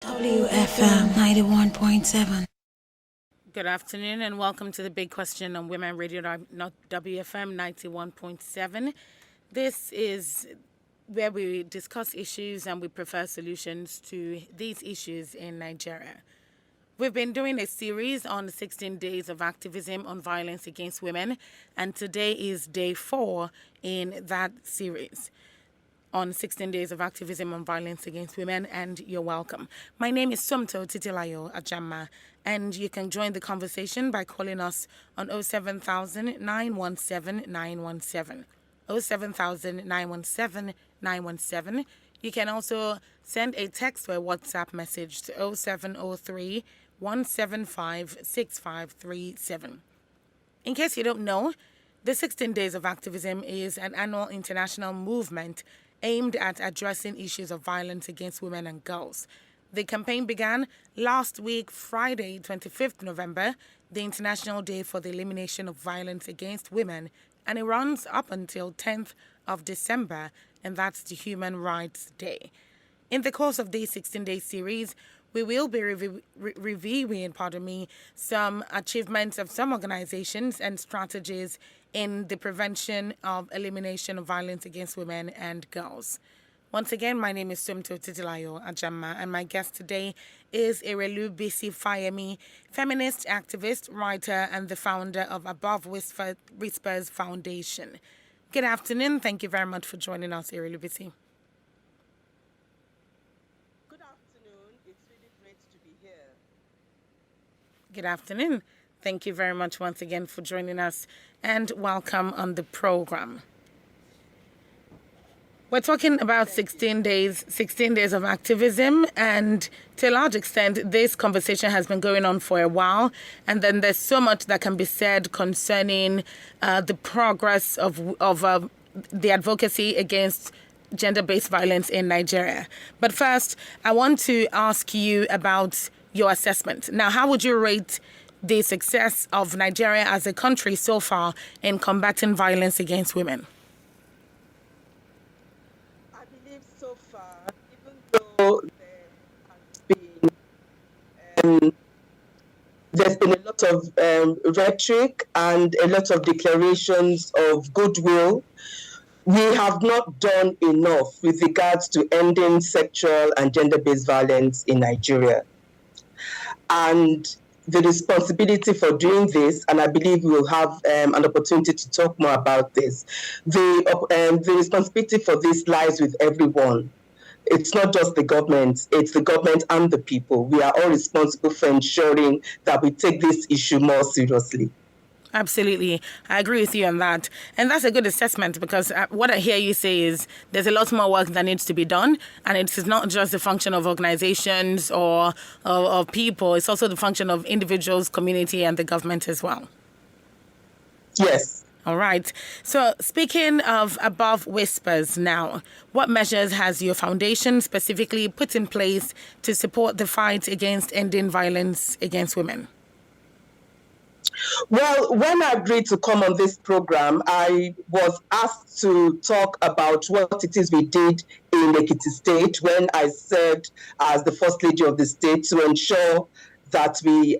WFM 91.7. Good afternoon and welcome to the Big Question on Women Radio, not WFM 91.7. This is where we discuss issues and we prefer solutions to these issues in Nigeria. We've been doing a series on 16 days of activism on violence against women, and today is day 4 in that series on 16 days of activism on violence against women, and you're welcome. My name is Sumto Titilayo Ajama, and you can join the conversation by calling us on 07000 917 917. 07000 917 917. You can also send a text or a WhatsApp message to 0703 175 6537. In case you don't know, the 16 Days of Activism is an annual international movement aimed at addressing issues of violence against women and girls. The campaign began last week, Friday, 25th November, the International Day for the Elimination of Violence Against Women, and it runs up until 10th of December, and that's the Human Rights Day. In the course of this 16-day series, we will be reviewing some achievements of some organizations and strategies in the prevention of elimination of violence against women and girls. Once again, my name is Sumto Titilayo Ajama, and my guest today is Erelu Bisi Fayemi, feminist activist, writer, and the founder of Above Whispers Foundation. Good afternoon. Thank you very much for joining us, Erelu Bisi. Good afternoon. Thank you very much once again for joining us and welcome on the program. We're talking about 16 days of activism, and to a large extent, this conversation has been going on for a while, and then there's so much that can be said concerning the progress of the advocacy against gender-based violence in Nigeria. But first, I want to ask you about your assessment. Now, how would you rate the success of Nigeria as a country so far in combating violence against women? I believe so far, even though there's been a lot of rhetoric and a lot of declarations of goodwill, we have not done enough with regards to ending sexual and gender-based violence in Nigeria. And the responsibility for doing this, and I believe we will have an opportunity to talk more about this, the responsibility for this lies with everyone. It's not just the government, it's the government and the people. We are all responsible for ensuring that we take this issue more seriously. Absolutely. I agree with you on that. And that's a good assessment, because what I hear you say is there's a lot more work that needs to be done. And it is not just the function of organizations or of people. It's also the function of individuals, community, and the government as well. Yes. All right. So speaking of Above Whispers now, what measures has your foundation specifically put in place to support the fight against ending violence against women? Well, when I agreed to come on this program, I was asked to talk about what it is we did in Ekiti State when I served as the First Lady of the state to ensure that we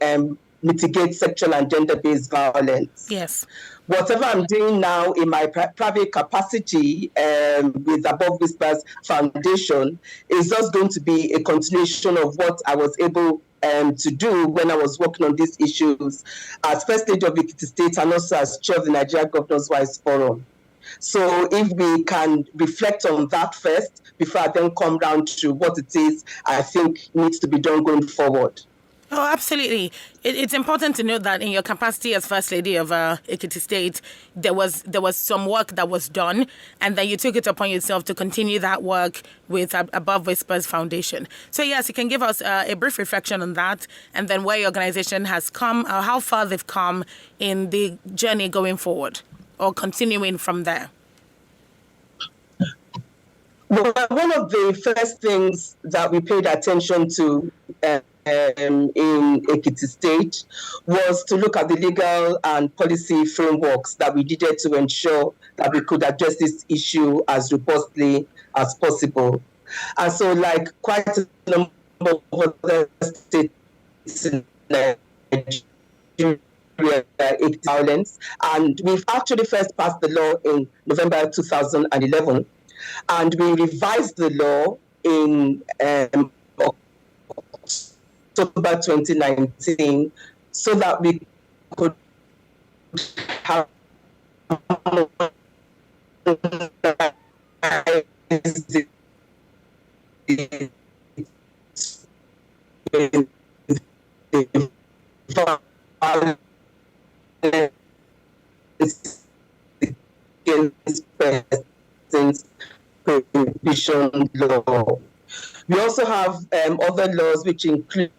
mitigate sexual and gender-based violence. Yes. Whatever I'm doing now in my private capacity with Above Whispers Foundation is just going to be a continuation of what I was able to do when I was working on these issues as First Lady of Ekiti State and also as Chair of the Nigeria Governors Wives Forum. So if we can reflect on that first before I then come down to what it is I think needs to be done going forward. Oh, absolutely. It's important to note that in your capacity as First Lady of Ekiti State, there was some work that was done, and then you took it upon yourself to continue that work with Above Whispers Foundation. So yes, you can give us a brief reflection on that, and then where your organization has come, or how far they've come in the journey going forward, or continuing from there. Well, one of the first things that we paid attention to in Ekiti State was to look at the legal and policy frameworks that we needed to ensure that we could address this issue as robustly as possible. And so, like quite a number of other states in Nigeria against violence. And we've actually first passed the law in November 2011, and we revised the law in October 2019 so that we could have against persons prohibition law. We also have other laws which include.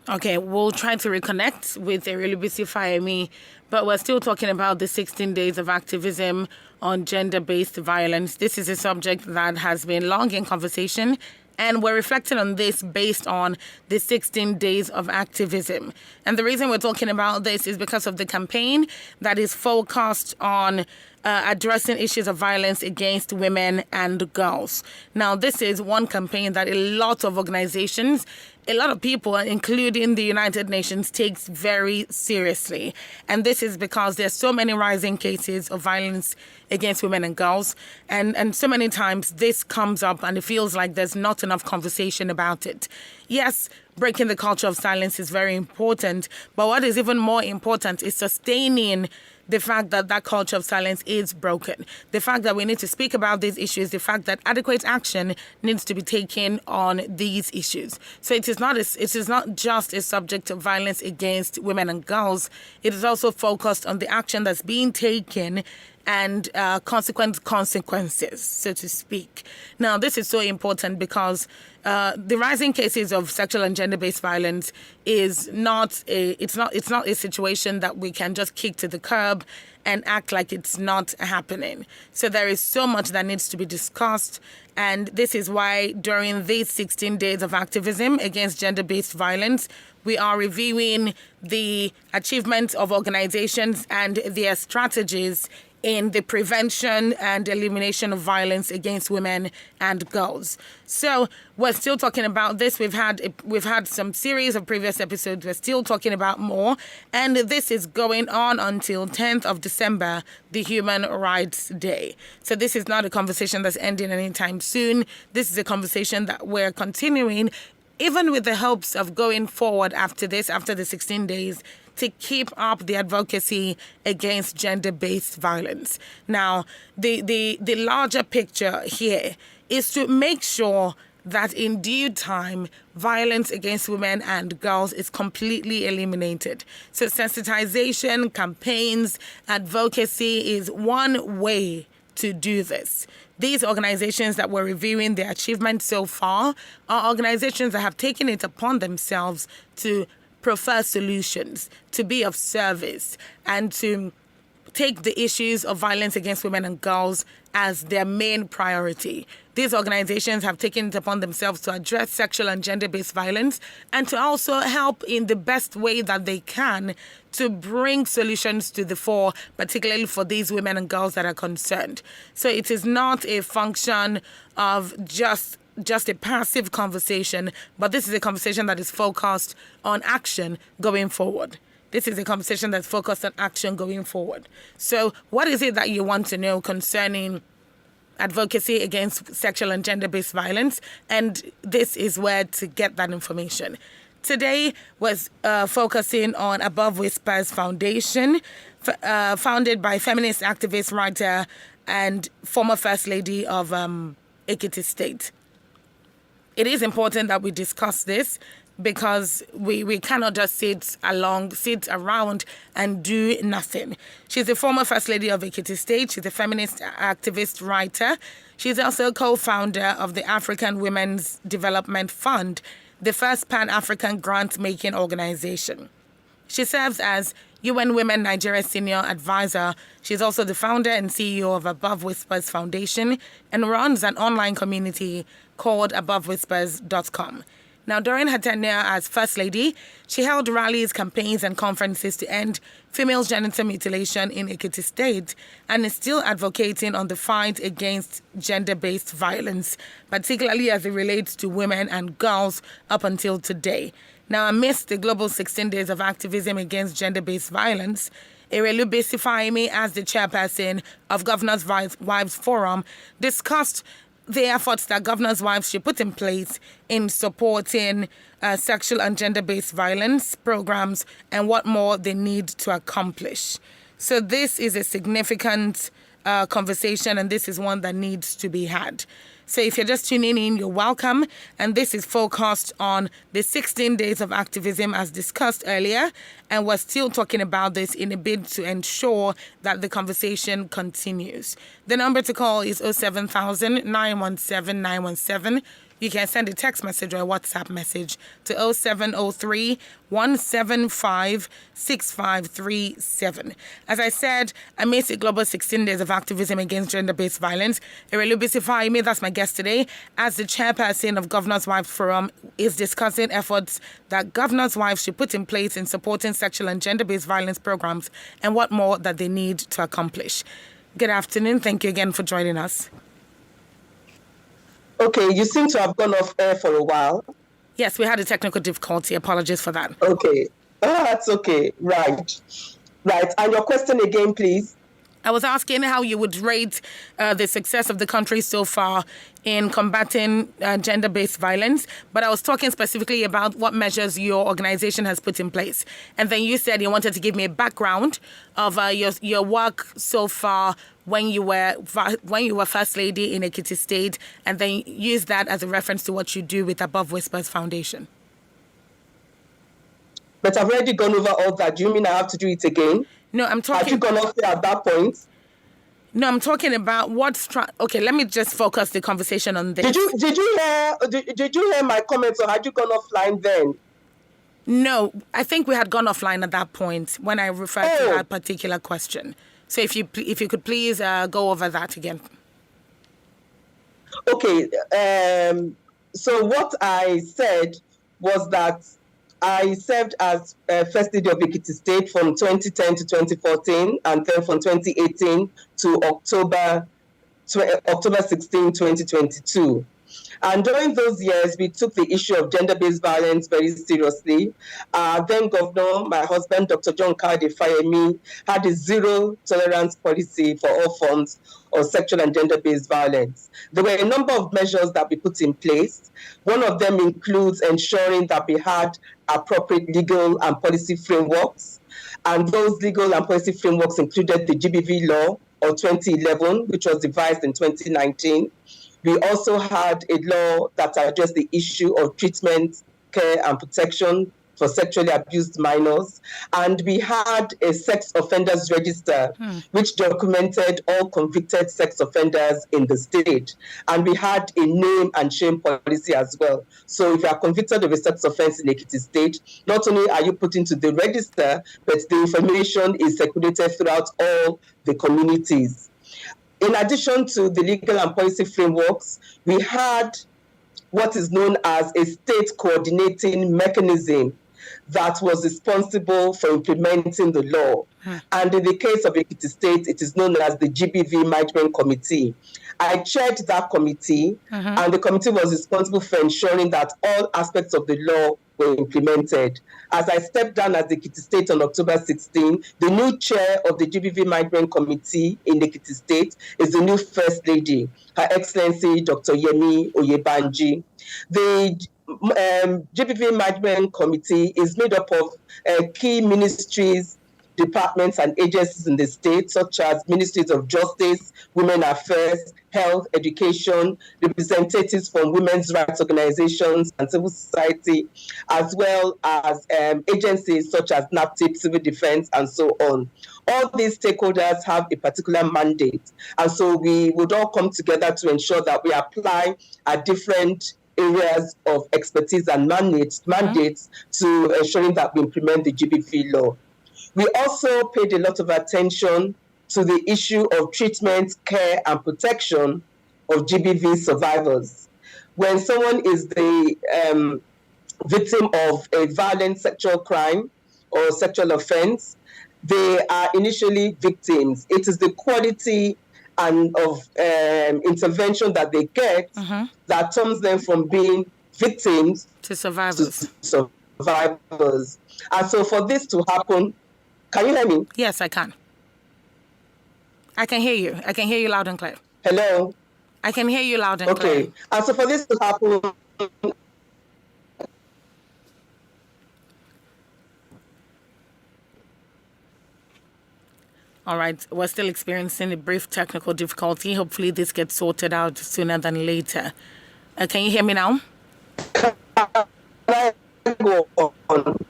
Okay, we'll try to reconnect with Erelubisi Fayemi, but we're still talking about the 16 days of activism on gender-based violence. This is a subject that has been long in conversation, and we're reflecting on this based on the 16 days of activism. And the reason we're talking about this is because of the campaign that is focused on addressing issues of violence against women and girls. Now, this is one campaign that a lot of organizations, a lot of people, including the United Nations, takes very seriously. And this is because there's so many rising cases of violence against women and girls. And so many times this comes up and it feels like there's not enough conversation about it. Yes, breaking the culture of silence is very important, but what is even more important is sustaining the fact that that culture of silence is broken, the fact that we need to speak about these issues, the fact that adequate action needs to be taken on these issues. So it is not just a subject of violence against women and girls. It is also focused on the action that's being taken and consequences, so to speak. Now, this is so important because the rising cases of sexual and gender-based violence is not a situation that we can just kick to the curb and act like it's not happening. So there is so much that needs to be discussed, and this is why during these 16 days of activism against gender-based violence, we are reviewing the achievements of organizations and their strategies in the prevention and elimination of violence against women and girls. So we're still talking about this. We've had some series of previous episodes. We're still talking about more. And this is going on until 10th of December, the Human Rights Day. So this is not a conversation that's ending anytime soon. This is a conversation that we're continuing, even with the hopes of going forward after this, after the 16 days, to keep up the advocacy against gender-based violence. Now, the larger picture here is to make sure that in due time, violence against women and girls is completely eliminated. So sensitization, campaigns, advocacy is one way to do this. These organizations that we're reviewing their achievements so far are organizations that have taken it upon themselves to prefer solutions, to be of service, and to take the issues of violence against women and girls as their main priority. These organizations have taken it upon themselves to address sexual and gender-based violence and to also help in the best way that they can to bring solutions to the fore, particularly for these women and girls that are concerned. So it is not a function of just a passive conversation, but this is a conversation that is focused on action going forward. This is a conversation that's focused on action going forward. So what is it that you want to know concerning advocacy against sexual and gender-based violence? And this is where to get that information. Today was focusing on Above Whispers Foundation, founded by feminist activist, writer, and former First Lady of Ekiti State. It is important that we discuss this because we cannot just sit around and do nothing. She's the former First Lady of Ekiti State. She's a feminist activist, writer. She's also co-founder of the African Women's Development Fund, the first Pan-African grant-making organization. She serves as UN Women Nigeria Senior Advisor. She's also the founder and CEO of Above Whispers Foundation and runs an online community called abovewhispers.com. Now, during her tenure as First Lady, she held rallies, campaigns, and conferences to end female genital mutilation in Ekiti State and is still advocating on the fight against gender-based violence, particularly as it relates to women and girls up until today. Now, amidst the global 16 days of activism against gender-based violence, Erelu Besifaimi, as the chairperson of Governors' Wives Forum, discussed the efforts that governors' wives should put in place in supporting sexual and gender-based violence programs and what more they need to accomplish. So this is a significant conversation, and this is one that needs to be had. So if you're just tuning in, you're welcome. And this is focused on the 16 days of activism as discussed earlier. And we're still talking about this in a bid to ensure that the conversation continues. The number to call is 07000 917 917. You can send a text message or a WhatsApp message to 0703 175 6537. As I said, amidst the global 16 days of activism against gender-based violence, Erelu Besifaimi, that's my guest today, as the chairperson of Governors' Wives Forum, is discussing efforts that governors' wives should put in place in supporting sexual and gender-based violence programs and what more that they need to accomplish. Good afternoon. Thank you again for joining us. Okay, you seem to have gone off air for a while. Yes, we had a technical difficulty. Apologies for that. Okay. Oh, that's okay. Right. And your question again, please. I was asking how you would rate the success of the country so far in combating gender-based violence, but I was talking specifically about what measures your organization has put in place. And then you said you wanted to give me a background of your work so far when you were First Lady in Ekiti State, and then use that as a reference to what you do with Above Whispers Foundation. But I've already gone over all that. Do you mean I have to do it again? No, I'm talking... Have you gone off there at that point? No, I'm talking about okay, let me just focus the conversation on this. Did you hear my comments, or had you gone offline then? No, I think we had gone offline at that point when I referred to that particular question. So if you could please go over that again. Okay. So what I said was that I served as First Lady of Ekiti State from 2010 to 2014, and then from 2018 to October 16, 2022. And during those years, we took the issue of gender-based violence very seriously. Then Governor, my husband, Dr. John Kade Fayemi, had a zero-tolerance policy for all forms of sexual and gender-based violence. There were a number of measures that we put in place. One of them includes ensuring that we had appropriate legal and policy frameworks. And those legal and policy frameworks included the GBV law of 2011, which was devised in 2019. We also had a law that addressed the issue of treatment, care, and protection for sexually abused minors. And we had a sex offenders register, which documented all convicted sex offenders in the state. And we had a name and shame policy as well. So if you are convicted of a sex offense in Ekiti State, not only are you put into the register, but the information is circulated throughout all the communities. In addition to the legal and policy frameworks, we had what is known as a state coordinating mechanism that was responsible for implementing the law. And in the case of Ekiti State, it is known as the GBV Management Committee. I chaired that committee, and the committee was responsible for ensuring that all aspects of the law were implemented. As I stepped down as the Ekiti State on October 16, the new chair of the GBV Management Committee in Ekiti State is the new First Lady, Her Excellency Dr. Yemi Oyebanji. The GBV Management Committee is made up of key ministries, departments, and agencies in the state, such as Ministries of Justice, Women Affairs, Health, Education, representatives from women's rights organizations and civil society, as well as agencies such as NAPTIP, Civil Defense, and so on. All these stakeholders have a particular mandate, and so we would all come together to ensure that we apply our different areas of expertise and mandates to ensuring that we implement the GBV law. We also paid a lot of attention to the issue of treatment, care, and protection of GBV survivors. When someone is the victim of a violent sexual crime or sexual offense, they are initially victims. It is the quality and of intervention that they get that turns them from being victims to survivors. to survivors. And so for this to happen, can you hear me? Yes, I can. I can hear you. I can hear you loud and clear. Hello? I can hear you loud and clear. Okay. And so for this to happen, all right, we're still experiencing a brief technical difficulty. Hopefully this gets sorted out sooner than later. Can you hear me now? can I go on?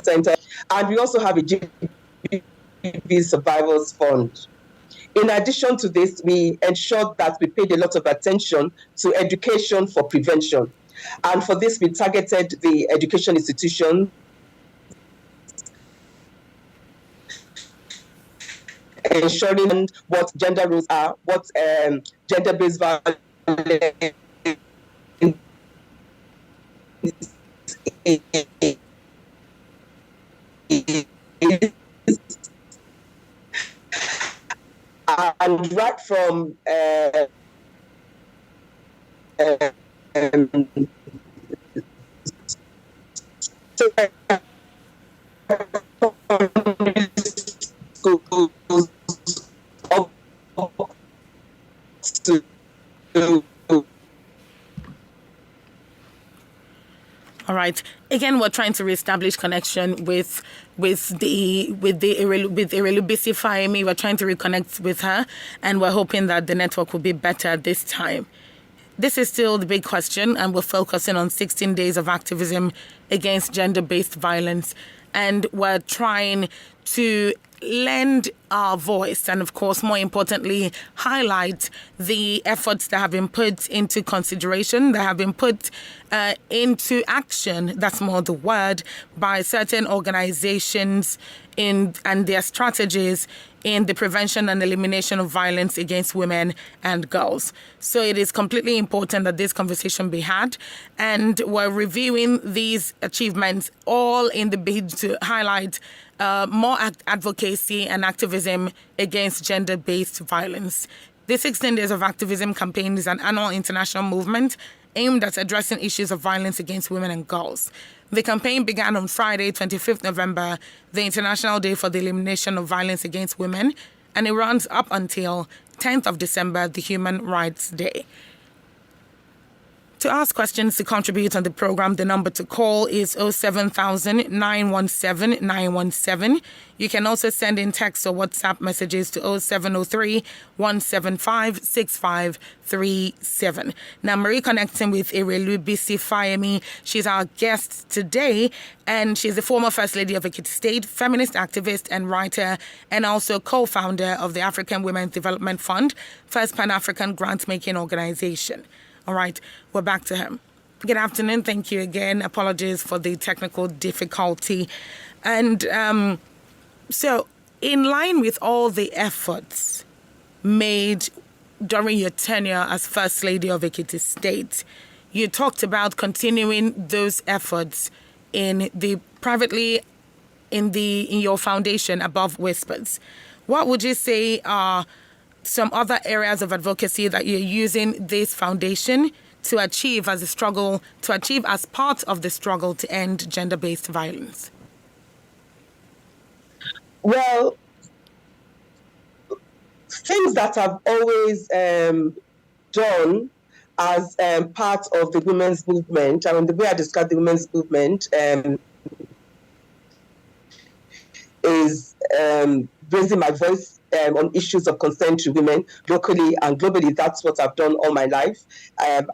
And we also have a GBV Survivors Fund. In addition to this, we ensured that we paid a lot of attention to education for prevention. And for this, we targeted the education institutions, ensuring what gender roles are, what gender-based violence and right from schools to all right. Again, we're trying to reestablish connection with Erelubisi Fayemi. We're trying to reconnect with her, and we're hoping that the network will be better this time. This is still the big question, and we're focusing on 16 days of activism against gender-based violence. And we're trying to lend our voice and, of course, more importantly, highlight the efforts that have been put into consideration, that have been put into action, that's more the word, by certain organizations and their strategies in the prevention and elimination of violence against women and girls. So it is completely important that this conversation be had, and we're reviewing these achievements all in the bid to highlight more advocacy and activism against gender-based violence. The 16 Days of Activism campaign is an annual international movement aimed at addressing issues of violence against women and girls. The campaign began on Friday, 25th November, the International Day for the Elimination of Violence Against Women, and it runs up until 10th of December, the Human Rights Day. To ask questions, to contribute on the program, the number to call is 07000 917 917. You can also send in text or WhatsApp messages to 0703 175 6537. Now, Marie connecting with Erelubisi Fayemi. She's our guest today, and she's the former First Lady of Ekiti State, feminist activist and writer, and also co-founder of the African Women's Development Fund, first Pan-African grant-making organization. All right, we're back to him. Good afternoon. Thank you again. Apologies for the technical difficulty. And so in line with all the efforts made during your tenure as First Lady of Ekiti State, you talked about continuing those efforts in your foundation, Above Whispers. What would you say are some other areas of advocacy that you're using this foundation to achieve as part of the struggle to end gender-based violence? Well, things that I've always done as part of the women's movement, I mean, the way I describe the women's movement is raising my voice on issues of concern to women locally and globally. That's what I've done all my life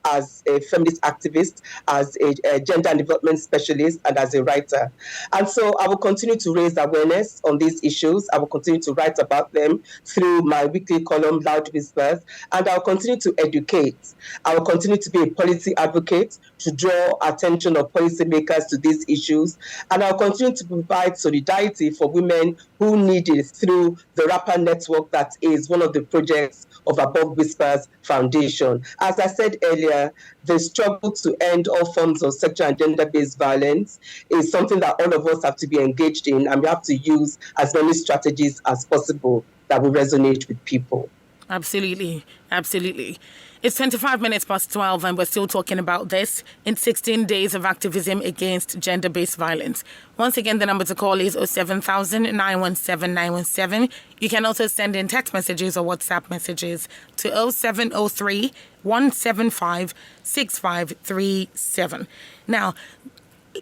as a feminist activist, as a gender and development specialist, and as a writer. And so I will continue to raise awareness on these issues. I will continue to write about them through my weekly column, Loud Whispers, and I'll continue to educate. I will continue to be a policy advocate to draw attention of policymakers to these issues, and I'll continue to provide solidarity for women who need it through the rapper network that is one of the projects of Above Whispers Foundation. As I said earlier, the struggle to end all forms of sexual and gender-based violence is something that all of us have to be engaged in, and we have to use as many strategies as possible that will resonate with people. Absolutely. Absolutely. It's 25 minutes past 12 and we're still talking about this in 16 days of activism against gender-based violence. Once again, the number to call is 07000 917 917. You can also send in text messages or WhatsApp messages to 0703 175 6537. Now,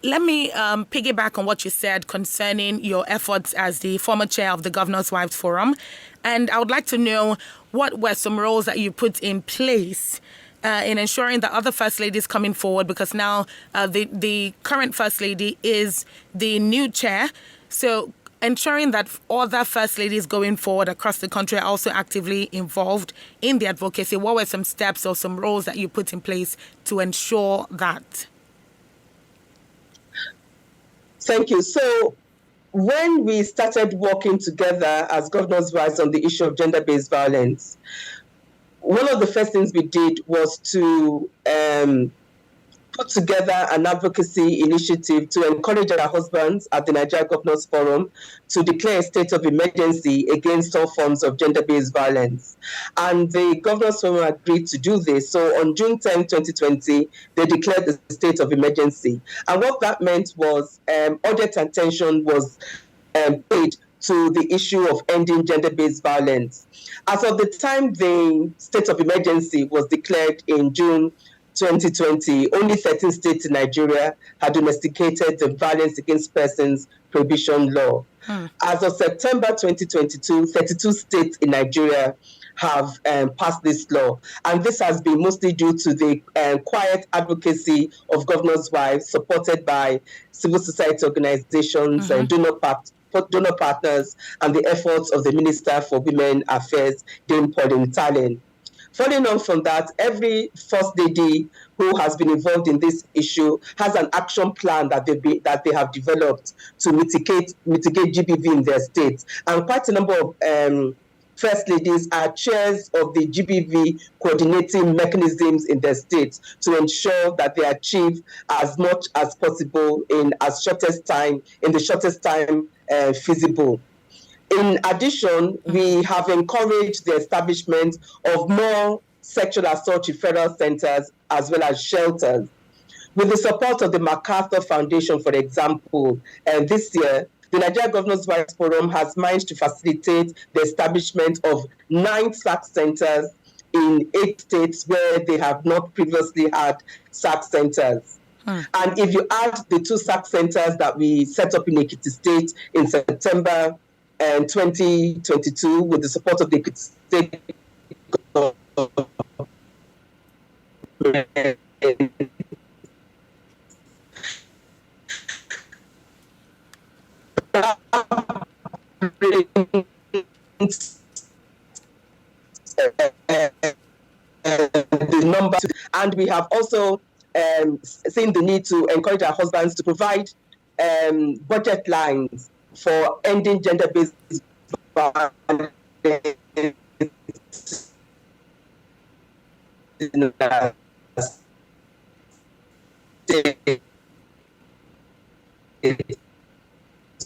let me piggyback on what you said concerning your efforts as the former chair of the Governor's Wives Forum. And I would like to know what were some roles that you put in place in ensuring that other First Ladies coming forward, because now the current First Lady is the new chair. So ensuring that other First Ladies going forward across the country are also actively involved in the advocacy. What were some steps or some roles that you put in place to ensure that? Thank you. So when we started working together as Governor's Wives on the issue of gender-based violence, one of the first things we did was to put together an advocacy initiative to encourage our husbands at the Nigeria Governors Forum to declare a state of emergency against all forms of gender-based violence. And the Governors Forum agreed to do this. So on June 10, 2020, they declared the state of emergency. And what that meant was urgent attention was paid to the issue of ending gender-based violence. As of the time the state of emergency was declared in June 2020, only 13 states in Nigeria had domesticated the Violence Against Persons Prohibition Law. As of September 2022, 32 states in Nigeria have passed this law. And this has been mostly due to the quiet advocacy of governors' wives, supported by civil society organizations and donor partners, and the efforts of the Minister for Women Affairs, Dame Pauline Talen. Following on from that, every First Lady who has been involved in this issue has an action plan that they have developed to mitigate GBV in their states. And quite a number of First Ladies are chairs of the GBV coordinating mechanisms in their states to ensure that they achieve as much as possible in the shortest time feasible. In addition, we have encouraged the establishment of more sexual assault referral centers as well as shelters. With the support of the MacArthur Foundation, for example, this year, the Nigeria Governors Wives Forum has managed to facilitate the establishment of 9 SAC centers in 8 states where they have not previously had SAC centers. And if you add the 2 SAC centers that we set up in Ekiti State in September 2022, with the support of the Ekiti State the number, and we have also seen the need to encourage our husbands to provide budget lines for ending gender-based violence in our state.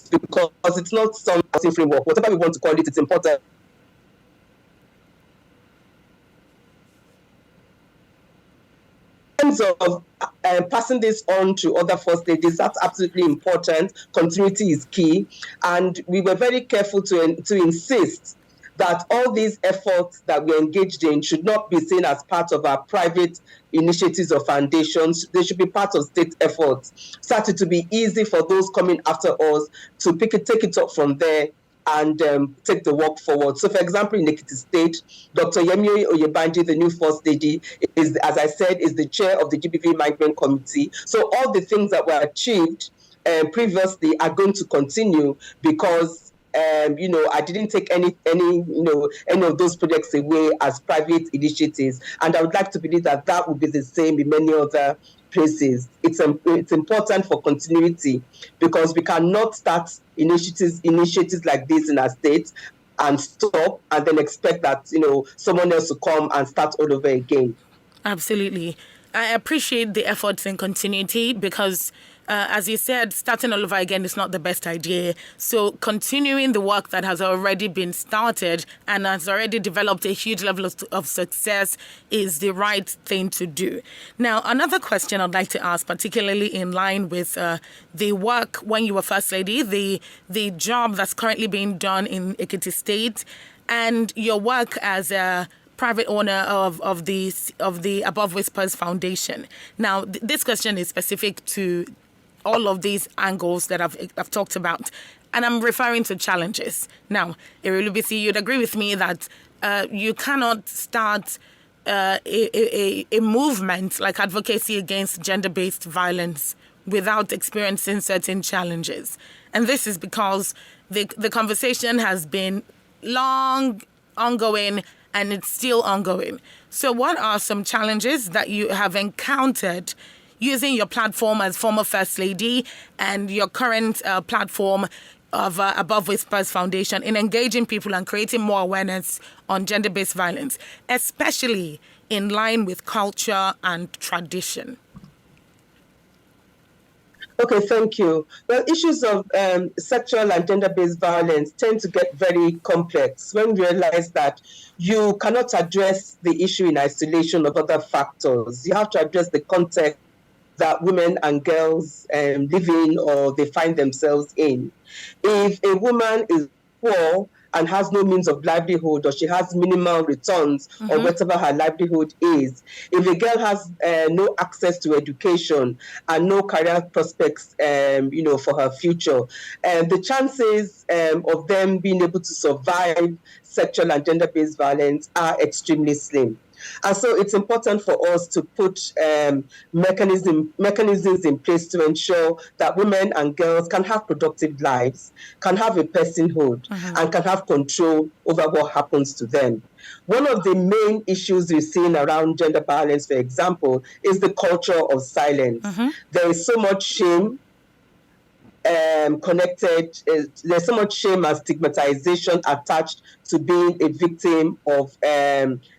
Because it's not some framework, whatever we want to call it, it's important. In terms of passing this on to other First Ladies, that's absolutely important. Continuity is key. And we were very careful to insist that all these efforts that we're engaged in should not be seen as part of our private initiatives or foundations. They should be part of state efforts. Started to be easy for those coming after us to take it up from there and take the work forward. So, for example, in Ekiti State, Dr. Yemi Oyebanji, the new First Lady, is, as I said, is the chair of the GBV Migrant Committee. So all the things that were achieved previously are going to continue because I didn't take any of those projects away as private initiatives, and I would like to believe that that will be the same in many other places. It's important for continuity because we cannot start initiatives like this in our states and stop and then expect that, someone else to come and start all over again. Absolutely. I appreciate the efforts in continuity because, as you said, starting all over again is not the best idea. So continuing the work that has already been started and has already developed a huge level of success is the right thing to do. Now, another question I'd like to ask, particularly in line with the work when you were First Lady, the job that's currently being done in Ekiti State, and your work as a private owner of the Above Whispers Foundation. Now, this question is specific to all of these angles that I've talked about, and I'm referring to challenges. Now, Erelubisi, you'd agree with me that you cannot start a movement like advocacy against gender-based violence without experiencing certain challenges. And this is because the conversation has been long, ongoing, and it's still ongoing. So what are some challenges that you have encountered using your platform as former First Lady and your current platform of Above Whispers Foundation in engaging people and creating more awareness on gender-based violence, especially in line with culture and tradition? Okay, thank you. Well, issues of sexual and gender-based violence tend to get very complex when we realize that you cannot address the issue in isolation of other factors. You have to address the context that women and girls live in or they find themselves in. If a woman is poor and has no means of livelihood, or she has minimal returns or whatever her livelihood is, if a girl has no access to education and no career prospects, for her future, the chances of them being able to survive sexual and gender-based violence are extremely slim. And so it's important for us to put mechanisms in place to ensure that women and girls can have productive lives, can have a personhood, and can have control over what happens to them. One of the main issues we've seen around gender violence, for example, is the culture of silence. There is so much shame connected, there's so much shame and stigmatization attached to being a victim of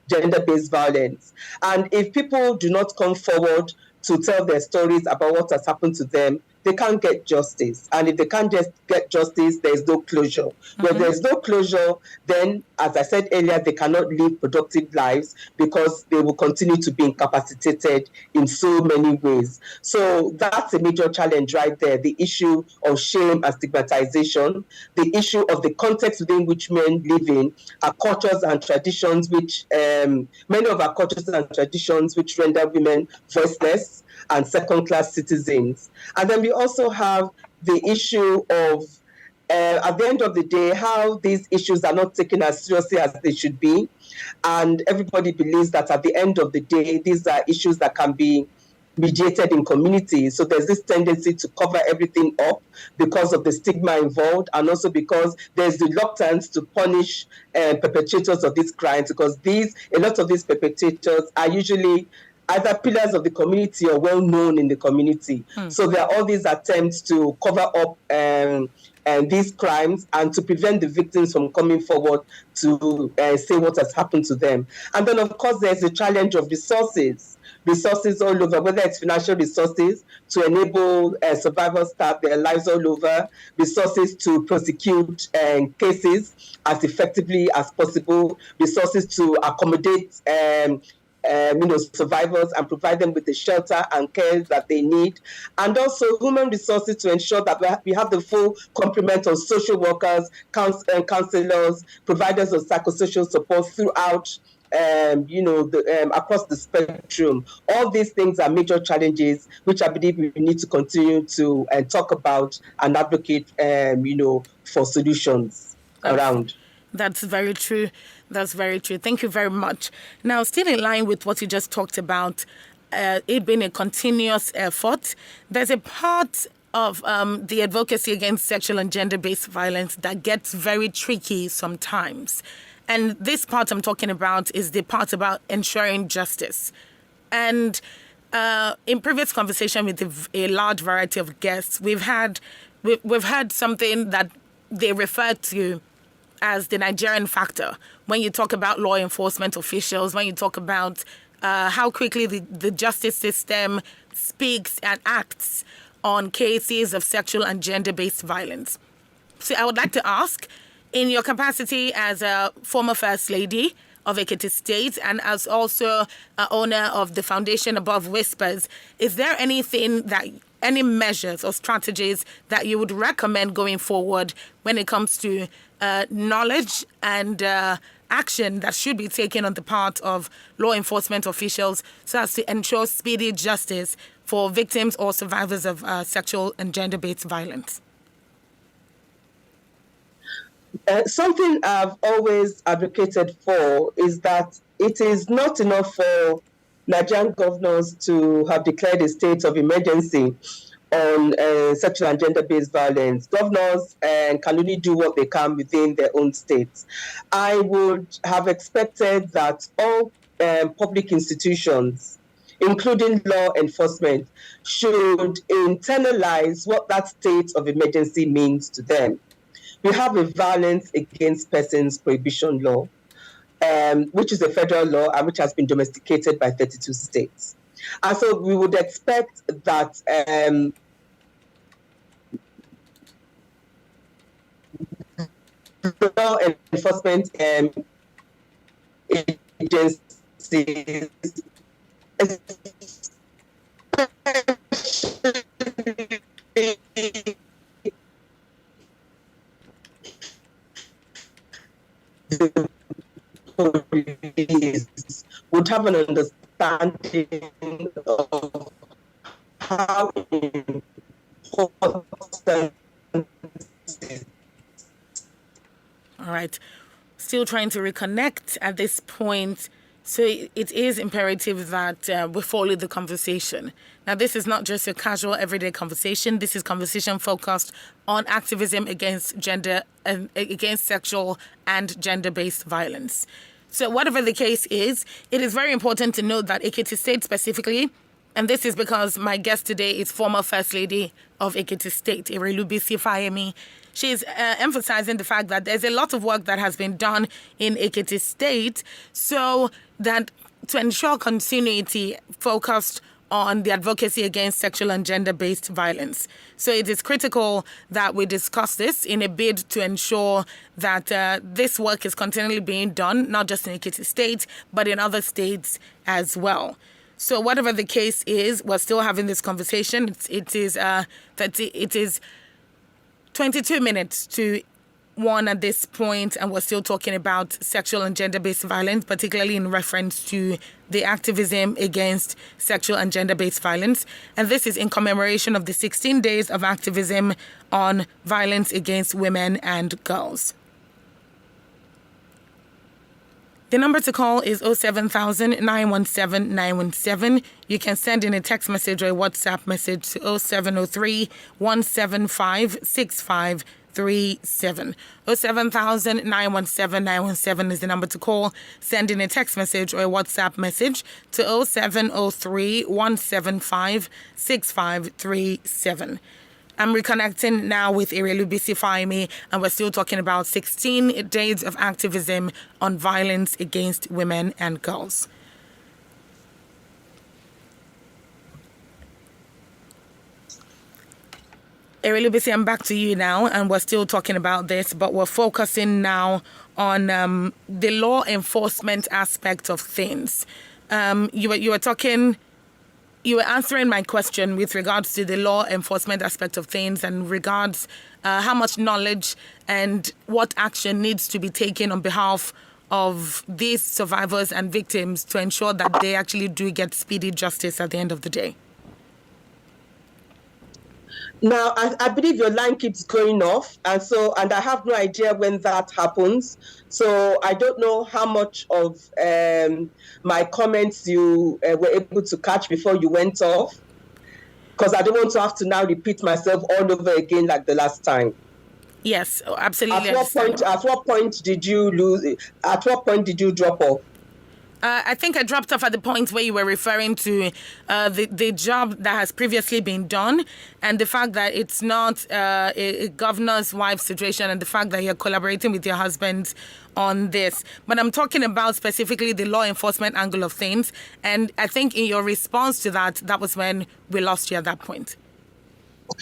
gender-based violence. And if people do not come forward to tell their stories about what has happened to them, they can't get justice. And if they can't just get justice, there's no closure. When there's no closure, then, as I said earlier, they cannot live productive lives because they will continue to be incapacitated in so many ways. So that's a major challenge right there, the issue of shame and stigmatization, the issue of the context within which men live in, our cultures and traditions, which many of our cultures and traditions which render women voiceless and second-class citizens. And then we also have the issue of, at the end of the day, how these issues are not taken as seriously as they should be. And everybody believes that at the end of the day, these are issues that can be mediated in communities. So there's this tendency to cover everything up because of the stigma involved, and also because there's reluctance to punish perpetrators of these crimes, because a lot of these perpetrators are usually either pillars of the community or well known in the community. So there are all these attempts to cover up these crimes and to prevent the victims from coming forward to say what has happened to them. And then, of course, there's a challenge of resources all over, whether it's financial resources to enable survivors start their lives all over, resources to prosecute cases as effectively as possible, resources to accommodate survivors and provide them with the shelter and care that they need, and also human resources to ensure that we have the full complement of social workers, counselors, providers of psychosocial support throughout across the spectrum. All these things are major challenges which I believe we need to continue to talk about and advocate for solutions around. That's very true. That's very true. Thank you very much. Now, still in line with what you just talked about, it being a continuous effort, there's a part of the advocacy against sexual and gender-based violence that gets very tricky sometimes. And this part I'm talking about is the part about ensuring justice. And in previous conversation with a large variety of guests, we've heard something that they refer to as the Nigerian factor when you talk about law enforcement officials, when you talk about how quickly the justice system speaks and acts on cases of sexual and gender-based violence. So I would like to ask, in your capacity as a former First Lady of Ekiti State and as also owner of the Foundation Above Whispers, is there any measures or strategies that you would recommend going forward when it comes to knowledge and action that should be taken on the part of law enforcement officials so as to ensure speedy justice for victims or survivors of sexual and gender-based violence? Something I've always advocated for is that it is not enough for Nigerian governors to have declared a state of emergency on sexual and gender-based violence. Governors can only do what they can within their own states. I would have expected that all public institutions, including law enforcement, should internalize what that state of emergency means to them. We have a Violence Against Persons Prohibition Law, which is a federal law and which has been domesticated by 32 states. And so we would expect that law enforcement agencies, would have an understanding of how important. All right. Still trying to reconnect at this point. So it is imperative that we follow the conversation. Now, this is not just a casual, everyday conversation. This is conversation focused on activism against against sexual and gender-based violence. So whatever the case is, it is very important to note that Ekiti State specifically, and this is because my guest today is former First Lady of Ekiti State, Irelubisi Fayemi. She's emphasizing the fact that there's a lot of work that has been done in Ekiti State so that to ensure continuity focused on the advocacy against sexual and gender-based violence. So it is critical that we discuss this in a bid to ensure that this work is continually being done, not just in Ekiti State, but in other states as well. So whatever the case is, we're still having this conversation. It is 22 minutes to 1 at this point, and we're still talking about sexual and gender-based violence, particularly in reference to the activism against sexual and gender-based violence. And this is in commemoration of the 16 days of activism on violence against women and girls. The number to call is 07000 917 917. You can send in a text message or a WhatsApp message to 0703 175 6537. 07000 917 917 is the number to call. Send in a text message or a WhatsApp message to 0703 175 6537. I'm reconnecting now with Irelubisi Fayemi, and we're still talking about 16 days of activism on violence against women and girls. Irelubisi, I'm back to you now, and we're still talking about this, but we're focusing now on the law enforcement aspect of things. You were answering my question with regards to the law enforcement aspect of things and regards how much knowledge and what action needs to be taken on behalf of these survivors and victims to ensure that they actually do get speedy justice at the end of the day. Now, I believe your line keeps going off, and I have no idea when that happens. So I don't know how much of my comments you were able to catch before you went off, because I don't want to have to now repeat myself all over again like the last time. Yes, absolutely. At what point did you lose? At what point did you drop off? I think I dropped off at the point where you were referring to the job that has previously been done and the fact that it's not a governor's wife situation and the fact that you're collaborating with your husband on this. But I'm talking about specifically the law enforcement angle of things. And I think in your response to that, that was when we lost you at that point.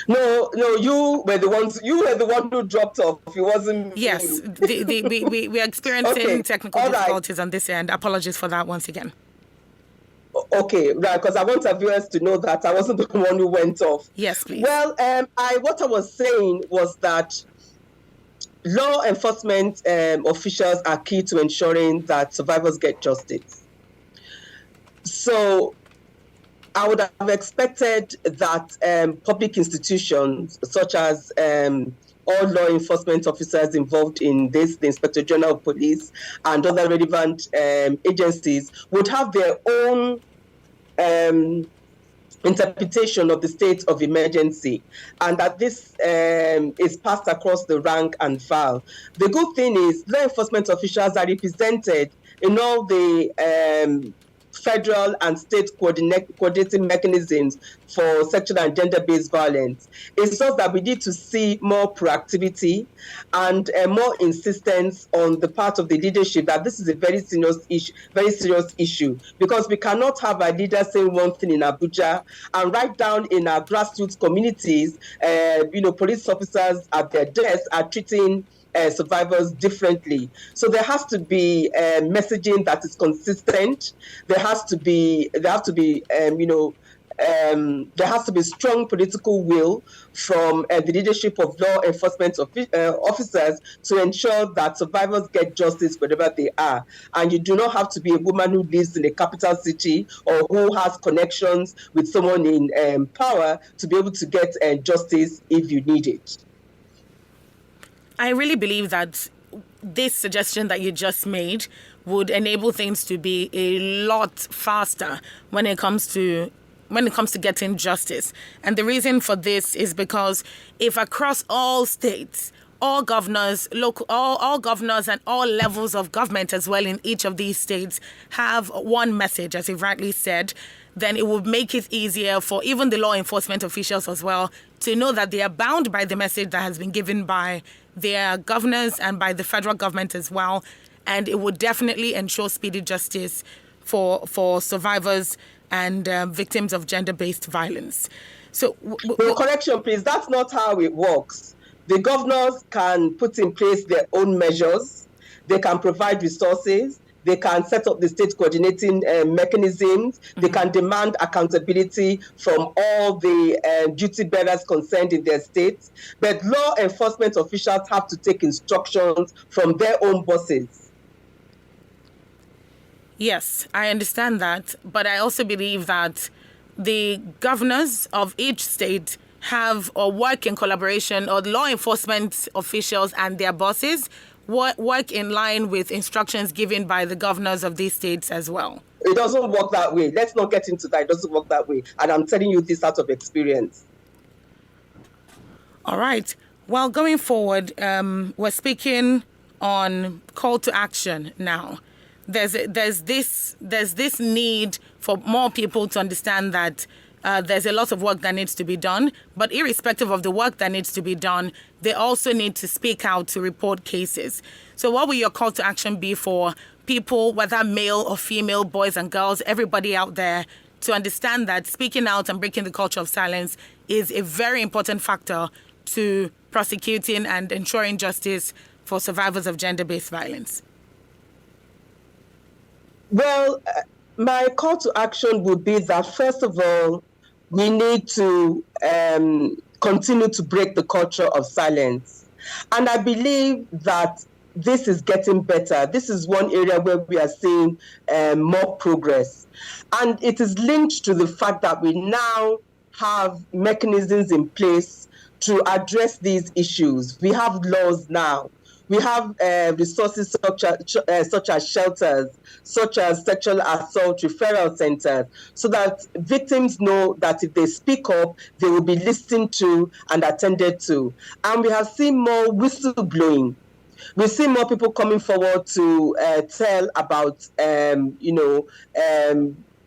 No, you were the one who dropped off. It wasn't Yes, me. we are experiencing Okay, technical all right. difficulties on this end. Apologies for that once again. Okay, right, because I want our viewers to know that I wasn't the one who went off. Yes, please. Well, what I was saying was that law enforcement officials are key to ensuring that survivors get justice. So I would have expected that public institutions such as all law enforcement officers involved in this, the Inspector General of Police and other relevant agencies would have their own interpretation of the state of emergency, and that this is passed across the rank and file. The good thing is law enforcement officials are represented in all the federal and state coordinating mechanisms for sexual and gender-based violence. It's just that we need to see more proactivity and more insistence on the part of the leadership that this is a very serious issue, because we cannot have a leader saying one thing in Abuja and right down in our grassroots communities, police officers at their desks are treating survivors differently. So there has to be messaging that is consistent. There has to be strong political will from the leadership of law enforcement officers to ensure that survivors get justice wherever they are. And you do not have to be a woman who lives in a capital city or who has connections with someone in power to be able to get justice if you need it. I really believe that this suggestion that you just made would enable things to be a lot faster when it comes to getting justice. And the reason for this is because if across all states, all governors, all governors and all levels of government as well in each of these states have one message, as you rightly said, then it would make it easier for even the law enforcement officials as well to know that they are bound by the message that has been given by their governors and by the federal government as well. And it would definitely ensure speedy justice for survivors and victims of gender-based violence. So, correction, please. That's not how it works. The governors can put in place their own measures. They can provide resources. They can set up the state coordinating mechanisms. Mm-hmm. They can demand accountability from all the duty bearers concerned in their states. But law enforcement officials have to take instructions from their own bosses. Yes, I understand that. But I also believe that the governors of each state have or work in collaboration, or law enforcement officials and their bosses work in line with instructions given by the governors of these states as well. It doesn't work that way. Let's not get into that. It doesn't work that way. And I'm telling you this out of experience. All right. Well, going forward, we're speaking on call to action now. There's this need for more people to understand that there's a lot of work that needs to be done, but irrespective of the work that needs to be done, they also need to speak out to report cases. So what will your call to action be for people, whether male or female, boys and girls, everybody out there, to understand that speaking out and breaking the culture of silence is a very important factor to prosecuting and ensuring justice for survivors of gender-based violence? Well, my call to action would be that, first of all, we need to continue to break the culture of silence. And I believe that this is getting better. This is one area where we are seeing more progress. And it is linked to the fact that we now have mechanisms in place to address these issues. We have laws now. We have resources such as shelters, such as sexual assault referral centers, so that victims know that if they speak up, they will be listened to and attended to. And we have seen more whistleblowing. We see more people coming forward to tell about,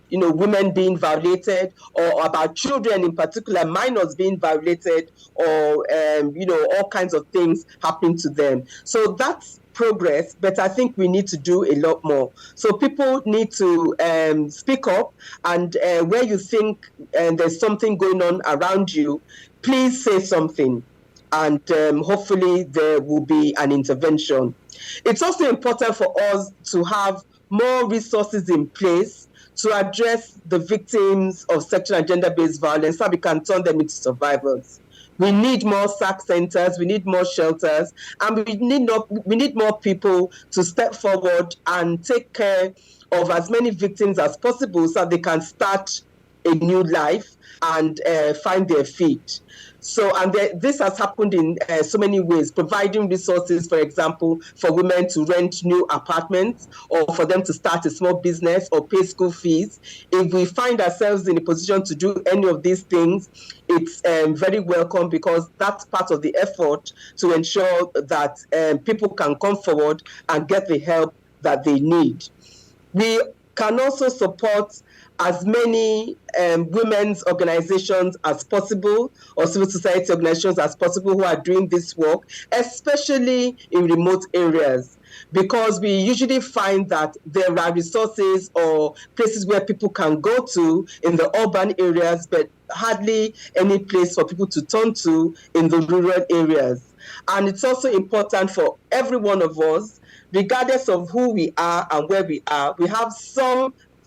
women being violated, or about children in particular, minors being violated, or, all kinds of things happening to them. So that's progress, but I think we need to do a lot more. So people need to speak up, and where you think there's something going on around you, please say something, and hopefully there will be an intervention. It's also important for us to have more resources in place to address the victims of sexual and gender-based violence so we can turn them into survivors. We need more SAC centers, we need more shelters, and we need more people to step forward and take care of as many victims as possible so they can start a new life and find their feet. So, and this has happened in so many ways, providing resources, for example, for women to rent new apartments, or for them to start a small business or pay school fees. If we find ourselves in a position to do any of these things, it's very welcome, because that's part of the effort to ensure that people can come forward and get the help that they need. We can also support as many women's organizations as possible, or civil society organizations as possible, who are doing this work, especially in remote areas, because we usually find that there are resources or places where people can go to in the urban areas, but hardly any place for people to turn to in the rural areas. And it's also important for every one of us, regardless of who we are and where we are,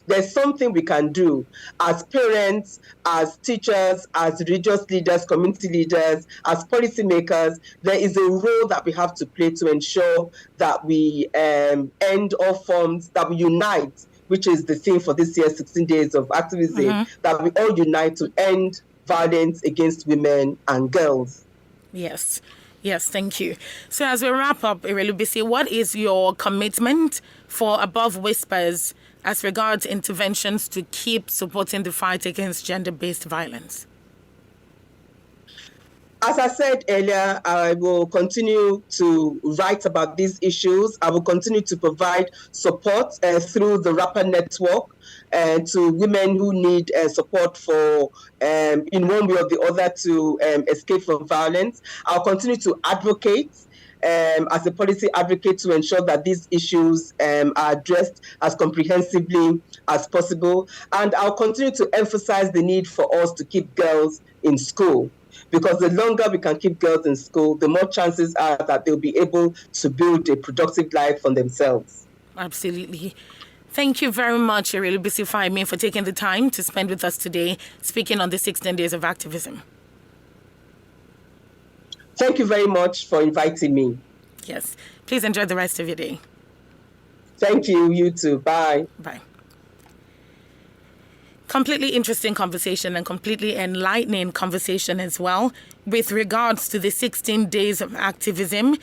there's something we can do as parents, as teachers, as religious leaders, community leaders, as policymakers. There is a role that we have to play to ensure that we end all forms, that we unite, which is the theme for this year's 16 Days of Activism, that we all unite to end violence against women and girls. Yes. Yes, thank you. So as we wrap up, Irelubisi, what is your commitment for Above Whispers as regards interventions to keep supporting the fight against gender-based violence? As I said earlier, I will continue to write about these issues. I will continue to provide support through the Rapper Network to women who need support for, in one way or the other, to escape from violence. I'll continue to advocate as a policy advocate to ensure that these issues are addressed as comprehensively as possible. And I'll continue to emphasize the need for us to keep girls in school, because the longer we can keep girls in school, the more chances are that they'll be able to build a productive life for themselves. Absolutely. Thank you very much, Irelubisi Fahimi, for taking the time to spend with us today, speaking on the 16 Days of Activism. Thank you very much for inviting me. Yes. Please enjoy the rest of your day. Thank you. You too. Bye. Bye. Completely interesting conversation, and completely enlightening conversation as well, with regards to the 16 Days of Activism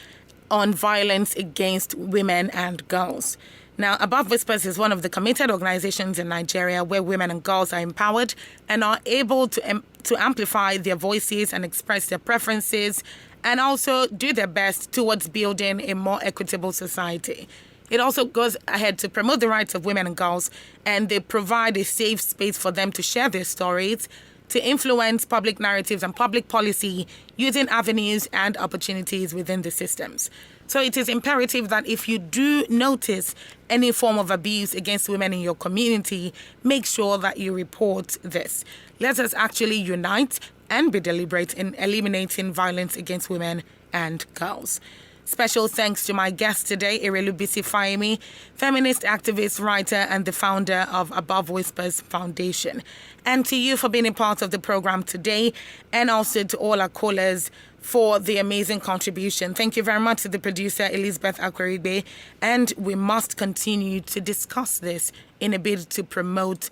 on violence against women and girls. Now, Above Whispers is one of the committed organizations in Nigeria where women and girls are empowered and are able to amplify their voices and express their preferences, and also do their best towards building a more equitable society. It also goes ahead to promote the rights of women and girls, and they provide a safe space for them to share their stories, to influence public narratives and public policy using avenues and opportunities within the systems. So it is imperative that if you do notice any form of abuse against women in your community, make sure that you report this. Let us actually unite and be deliberate in eliminating violence against women and girls. Special thanks to my guest today, Irelubisi Fahimi, feminist activist, writer, and the founder of Above Whispers Foundation. And to you for being a part of the program today, and also to all our callers for the amazing contribution. Thank you very much to the producer, Elizabeth Akweribe. And we must continue to discuss this in a bid to promote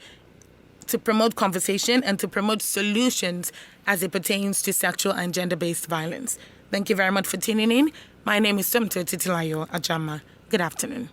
conversation and to promote solutions as it pertains to sexual and gender-based violence. Thank you very much for tuning in. My name is Somto Titilayo Ajama. Good afternoon.